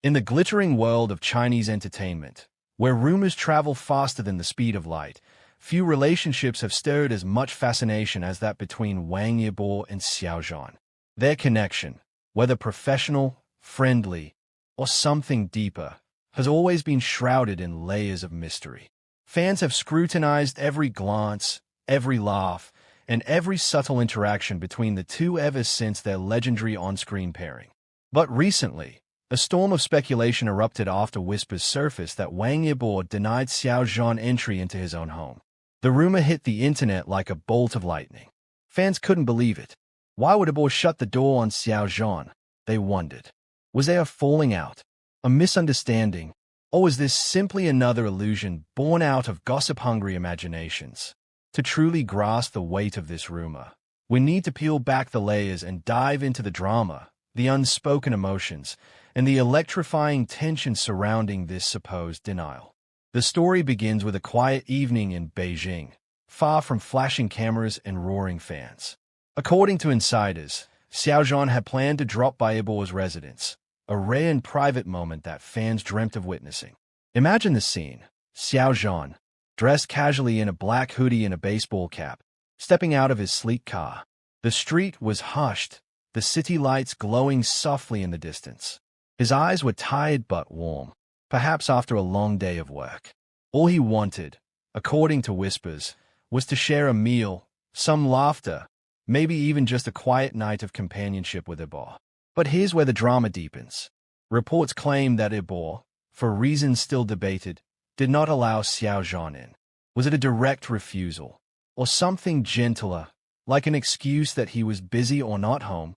In the glittering world of Chinese entertainment, where rumors travel faster than the speed of light, few relationships have stirred as much fascination as that between Wang Yibo and Xiao Zhan. Their connection, whether professional, friendly, or something deeper, has always been shrouded in layers of mystery. Fans have scrutinized every glance, every laugh, and every subtle interaction between the two ever since their legendary on-screen pairing. But recently, a storm of speculation erupted after whispers surfaced that Wang Yibo denied Xiao Zhan entry into his own home. The rumor hit the internet like a bolt of lightning. Fans couldn't believe it. Why would Yibo shut the door on Xiao Zhan? They wondered. Was there a falling out, a misunderstanding, or was this simply another illusion born out of gossip-hungry imaginations? To truly grasp the weight of this rumor, we need to peel back the layers and dive into the drama, the unspoken emotions, and the electrifying tension surrounding this supposed denial. The story begins with a quiet evening in Beijing, far from flashing cameras and roaring fans. According to insiders, Xiao Zhan had planned to drop by Yibo's residence, a rare and private moment that fans dreamt of witnessing. Imagine the scene. Xiao Zhan, dressed casually in a black hoodie and a baseball cap, stepping out of his sleek car. The street was hushed, the city lights glowing softly in the distance. His eyes were tired but warm, perhaps after a long day of work. All he wanted, according to whispers, was to share a meal, some laughter, maybe even just a quiet night of companionship with Yibo. But here's where the drama deepens. Reports claim that Yibo, for reasons still debated, did not allow Xiao Zhan in. Was it a direct refusal, or something gentler, like an excuse that he was busy or not home?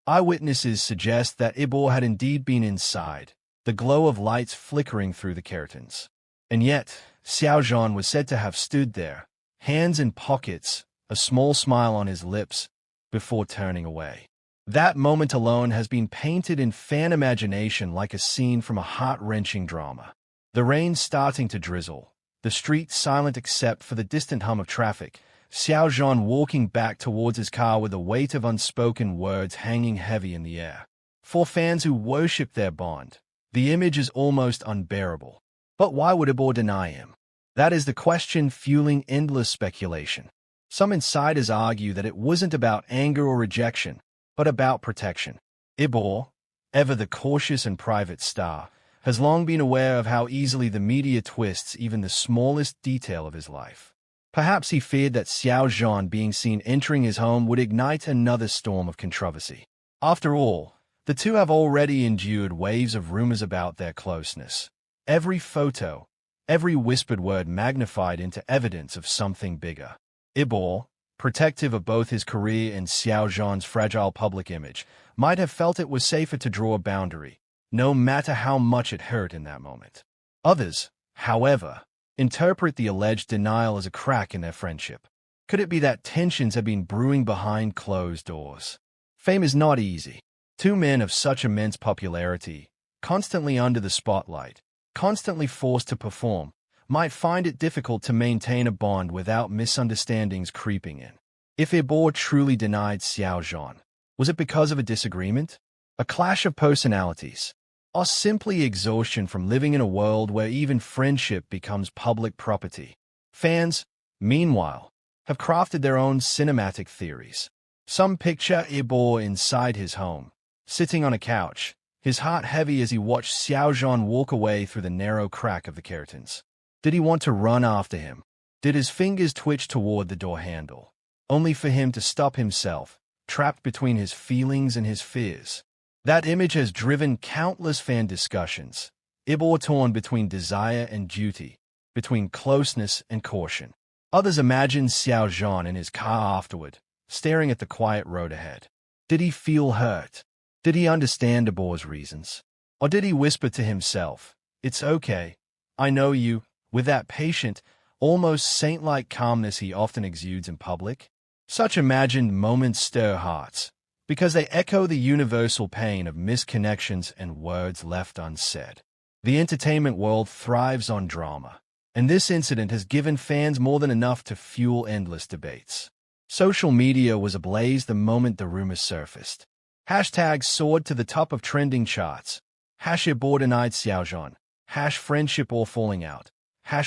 Eyewitnesses suggest that Yibo had indeed been inside, the glow of lights flickering through the curtains. And yet, Xiao Zhan was said to have stood there, hands in pockets, a small smile on his lips, before turning away. That moment alone has been painted in fan imagination like a scene from a heart-wrenching drama. The rain starting to drizzle, the street silent except for the distant hum of traffic, Xiao Zhan walking back towards his car with the weight of unspoken words hanging heavy in the air. For fans who worship their bond, the image is almost unbearable. But why would Yibo deny him? That is the question fueling endless speculation. Some insiders argue that it wasn't about anger or rejection, but about protection. Yibo, ever the cautious and private star, has long been aware of how easily the media twists even the smallest detail of his life. Perhaps he feared that Xiao Zhan being seen entering his home would ignite another storm of controversy. After all, the two have already endured waves of rumors about their closeness. Every photo, every whispered word magnified into evidence of something bigger. Yibo, protective of both his career and Xiao Zhan's fragile public image, might have felt it was safer to draw a boundary, no matter how much it hurt in that moment. Others, however, interpret the alleged denial as a crack in their friendship. Could it be that tensions have been brewing behind closed doors? Fame is not easy. Two men of such immense popularity, constantly under the spotlight, constantly forced to perform, might find it difficult to maintain a bond without misunderstandings creeping in. If Yibo truly denied Xiao Zhan, was it because of a disagreement, a clash of personalities, or simply exhaustion from living in a world where even friendship becomes public property? Fans, meanwhile, have crafted their own cinematic theories. Some picture Yibo inside his home, sitting on a couch, his heart heavy as he watched Xiao Zhan walk away through the narrow crack of the curtains. Did he want to run after him? Did his fingers twitch toward the door handle, only for him to stop himself, trapped between his feelings and his fears? That image has driven countless fan discussions. Yibo torn between desire and duty, between closeness and caution. Others imagine Xiao Zhan in his car afterward, staring at the quiet road ahead. Did he feel hurt? Did he understand Yibo's reasons? Or did he whisper to himself, "It's okay, I know you," with that patient, almost saint-like calmness he often exudes in public? Such imagined moments stir hearts, because they echo the universal pain of misconnections and words left unsaid. The entertainment world thrives on drama, and this incident has given fans more than enough to fuel endless debates. Social media was ablaze the moment the rumors surfaced. Hashtags soared to the top of trending charts, Yibo denied Xiao Zhan. Friendship or falling out.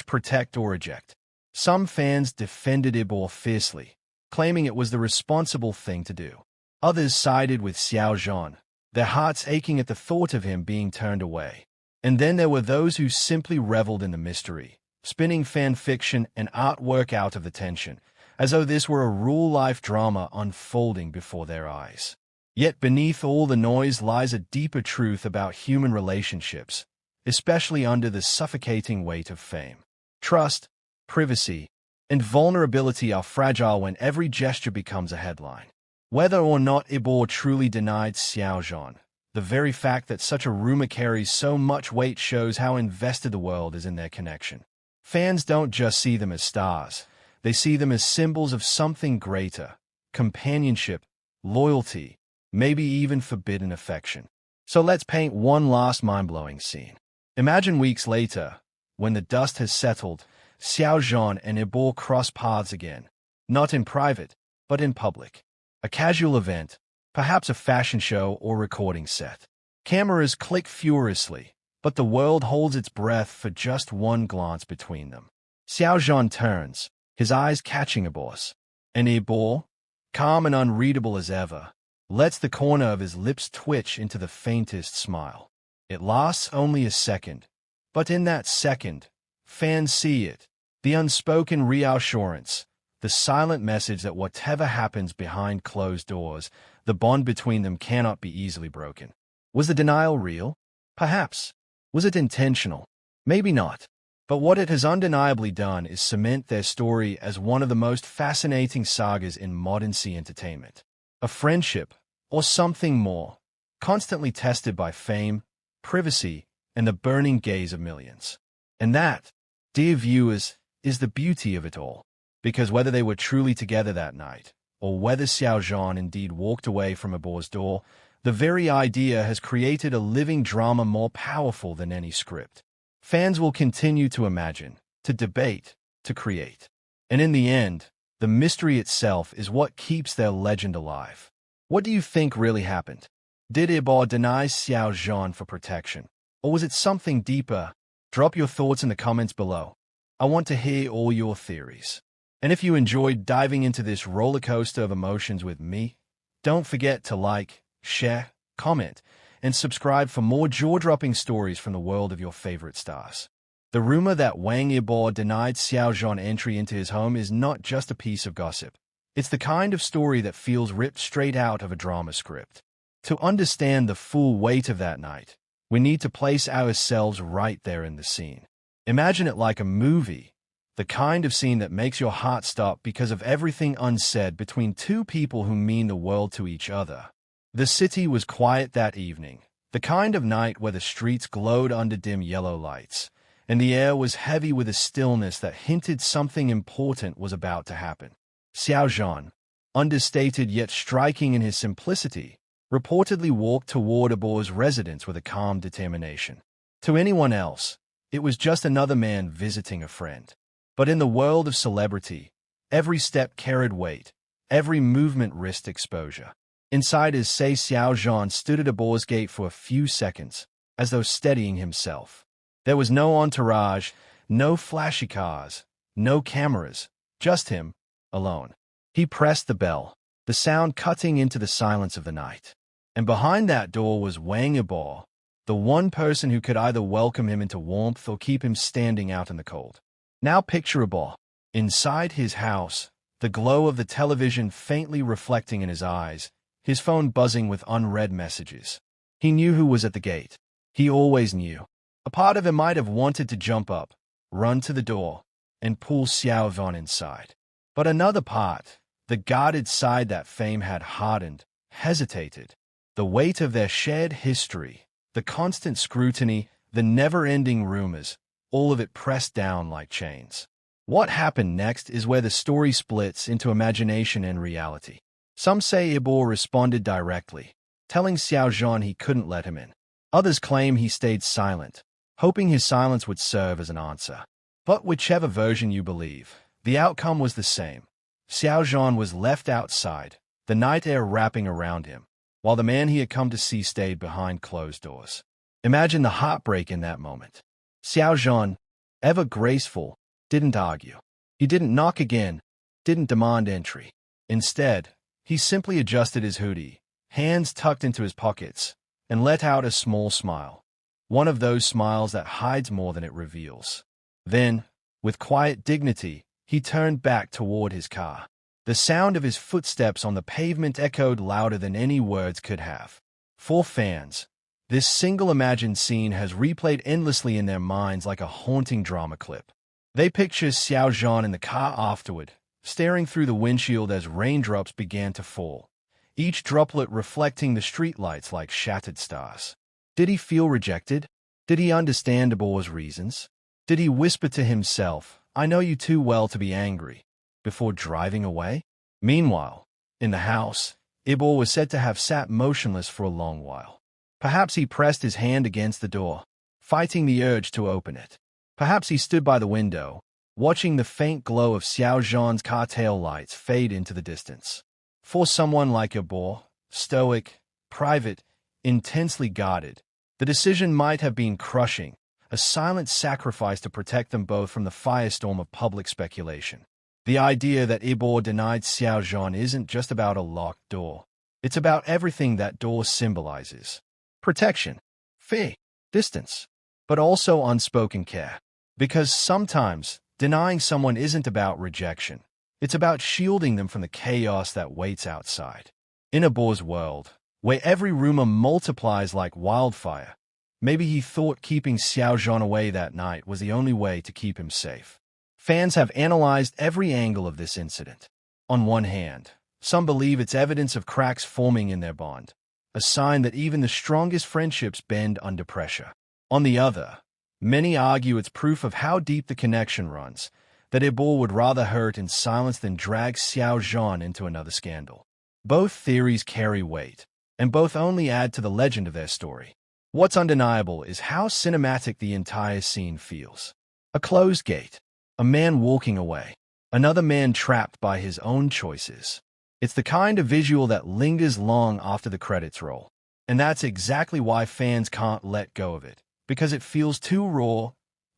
Protect or reject. Some fans defended Yibo fiercely, claiming it was the responsible thing to do. Others sided with Xiao Zhan, their hearts aching at the thought of him being turned away. And then there were those who simply reveled in the mystery, spinning fan fiction and artwork out of the tension, as though this were a real-life drama unfolding before their eyes. Yet beneath all the noise lies a deeper truth about human relationships, especially under the suffocating weight of fame. Trust, privacy, and vulnerability are fragile when every gesture becomes a headline. Whether or not Yibo truly denied Xiao Zhan, the very fact that such a rumor carries so much weight shows how invested the world is in their connection. Fans don't just see them as stars, they see them as symbols of something greater: companionship, loyalty, maybe even forbidden affection. So let's paint one last mind-blowing scene. Imagine weeks later, when the dust has settled, Xiao Zhan and Yibo cross paths again, not in private, but in public. A casual event, perhaps a fashion show or recording set. Cameras click furiously, but the world holds its breath for just one glance between them. Xiao Zhan turns, his eyes catching Yibo's, and Yibo, calm and unreadable as ever, lets the corner of his lips twitch into the faintest smile. It lasts only a second, but in that second, fans see it, the unspoken reassurance, the silent message that whatever happens behind closed doors, the bond between them cannot be easily broken. Was the denial real? Perhaps. Was it intentional? Maybe not. But what it has undeniably done is cement their story as one of the most fascinating sagas in modern entertainment. A friendship, or something more, constantly tested by fame, privacy, and the burning gaze of millions. And that, dear viewers, is the beauty of it all. Because whether they were truly together that night, or whether Xiao Zhan indeed walked away from Yibo's door, the very idea has created a living drama more powerful than any script. Fans will continue to imagine, to debate, to create. And in the end, the mystery itself is what keeps their legend alive. What do you think really happened? Did Yibo deny Xiao Zhan for protection? Or was it something deeper? Drop your thoughts in the comments below. I want to hear all your theories. And if you enjoyed diving into this roller coaster of emotions with me, don't forget to like, share, comment, and subscribe for more jaw-dropping stories from the world of your favorite stars. The rumor that Wang Yibo denied Xiao Zhan entry into his home is not just a piece of gossip. It's the kind of story that feels ripped straight out of a drama script. To understand the full weight of that night, we need to place ourselves right there in the scene. Imagine it like a movie. The kind of scene that makes your heart stop because of everything unsaid between two people who mean the world to each other. The city was quiet that evening, the kind of night where the streets glowed under dim yellow lights, and the air was heavy with a stillness that hinted something important was about to happen. Xiao Zhan, understated yet striking in his simplicity, reportedly walked toward Yibo's residence with a calm determination. To anyone else, it was just another man visiting a friend. But in the world of celebrity, every step carried weight, every movement risked exposure. Insiders say Xiao Zhan stood at Yibo's gate for a few seconds, as though steadying himself. There was no entourage, no flashy cars, no cameras, just him, alone. He pressed the bell, the sound cutting into the silence of the night. And behind that door was Wang Yibo, the one person who could either welcome him into warmth or keep him standing out in the cold. Now picture Yibo, inside his house, the glow of the television faintly reflecting in his eyes, his phone buzzing with unread messages. He knew who was at the gate. He always knew. A part of him might have wanted to jump up, run to the door, and pull Xiao Zhan inside. But another part, the guarded side that fame had hardened, hesitated. The weight of their shared history, the constant scrutiny, the never-ending rumors, all of it pressed down like chains. What happened next is where the story splits into imagination and reality. Some say Yibo responded directly, telling Xiao Zhan he couldn't let him in. Others claim he stayed silent, hoping his silence would serve as an answer. But whichever version you believe, the outcome was the same. Xiao Zhan was left outside, the night air wrapping around him, while the man he had come to see stayed behind closed doors. Imagine the heartbreak in that moment. Xiao Zhan, ever graceful, didn't argue. He didn't knock again, didn't demand entry. Instead, he simply adjusted his hoodie, hands tucked into his pockets, and let out a small smile. One of those smiles that hides more than it reveals. Then, with quiet dignity, he turned back toward his car. The sound of his footsteps on the pavement echoed louder than any words could have. For fans, this single imagined scene has replayed endlessly in their minds like a haunting drama clip. They picture Xiao Zhan in the car afterward, staring through the windshield as raindrops began to fall, each droplet reflecting the streetlights like shattered stars. Did he feel rejected? Did he understand Yibo's reasons? Did he whisper to himself, "I know you too well to be angry," before driving away? Meanwhile, in the house, Yibo was said to have sat motionless for a long while. Perhaps he pressed his hand against the door, fighting the urge to open it. Perhaps he stood by the window, watching the faint glow of Xiao Zhan's car tail lights fade into the distance. For someone like Yibo, stoic, private, intensely guarded, the decision might have been crushing, a silent sacrifice to protect them both from the firestorm of public speculation. The idea that Yibo denied Xiao Zhan isn't just about a locked door. It's about everything that door symbolizes. Protection, fear, distance, but also unspoken care. Because sometimes, denying someone isn't about rejection. It's about shielding them from the chaos that waits outside. In Yibo's world, where every rumor multiplies like wildfire, maybe he thought keeping Xiao Zhan away that night was the only way to keep him safe. Fans have analyzed every angle of this incident. On one hand, some believe it's evidence of cracks forming in their bond, a sign that even the strongest friendships bend under pressure. On the other, many argue it's proof of how deep the connection runs, that Yibo would rather hurt in silence than drag Xiao Zhan into another scandal. Both theories carry weight, and both only add to the legend of their story. What's undeniable is how cinematic the entire scene feels. A closed gate, a man walking away, another man trapped by his own choices. It's the kind of visual that lingers long after the credits roll. And that's exactly why fans can't let go of it, because it feels too raw,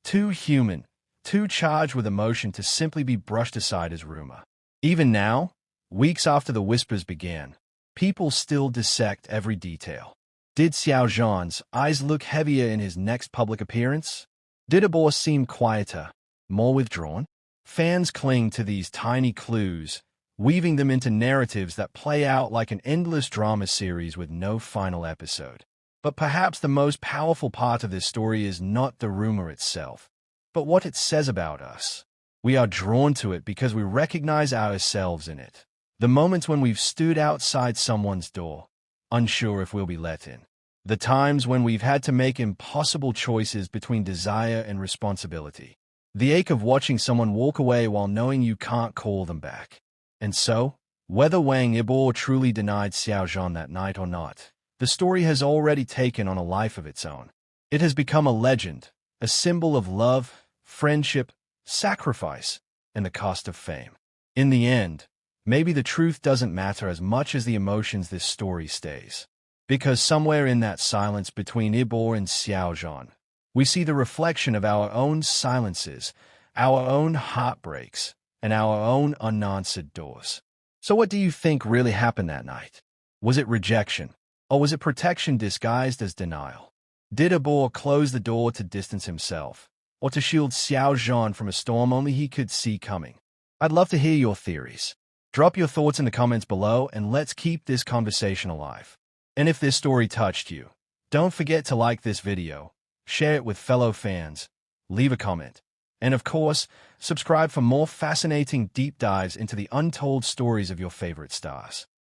too human, too charged with emotion to simply be brushed aside as rumor. Even now, weeks after the whispers began, people still dissect every detail. Did Xiao Zhan's eyes look heavier in his next public appearance? Did Yibo seem quieter, more withdrawn? Fans cling to these tiny clues, weaving them into narratives that play out like an endless drama series with no final episode. But perhaps the most powerful part of this story is not the rumor itself, but what it says about us. We are drawn to it because we recognize ourselves in it. The moments when we've stood outside someone's door, unsure if we'll be let in. The times when we've had to make impossible choices between desire and responsibility. The ache of watching someone walk away while knowing you can't call them back. And so, whether Wang Yibo truly denied Xiao Zhan that night or not, the story has already taken on a life of its own. It has become a legend, a symbol of love, friendship, sacrifice, and the cost of fame. In the end, maybe the truth doesn't matter as much as the emotions this story stays. Because somewhere in that silence between Yibo and Xiao Zhan, we see the reflection of our own silences, our own heartbreaks, and our own unanswered doors. So what do you think really happened that night? Was it rejection? Or was it protection disguised as denial? Did Yibo close the door to distance himself, or to shield Xiao Zhan from a storm only he could see coming? I'd love to hear your theories. Drop your thoughts in the comments below, and let's keep this conversation alive. And if this story touched you, don't forget to like this video, share it with fellow fans, leave a comment, and of course, subscribe for more fascinating deep dives into the untold stories of your favorite stars.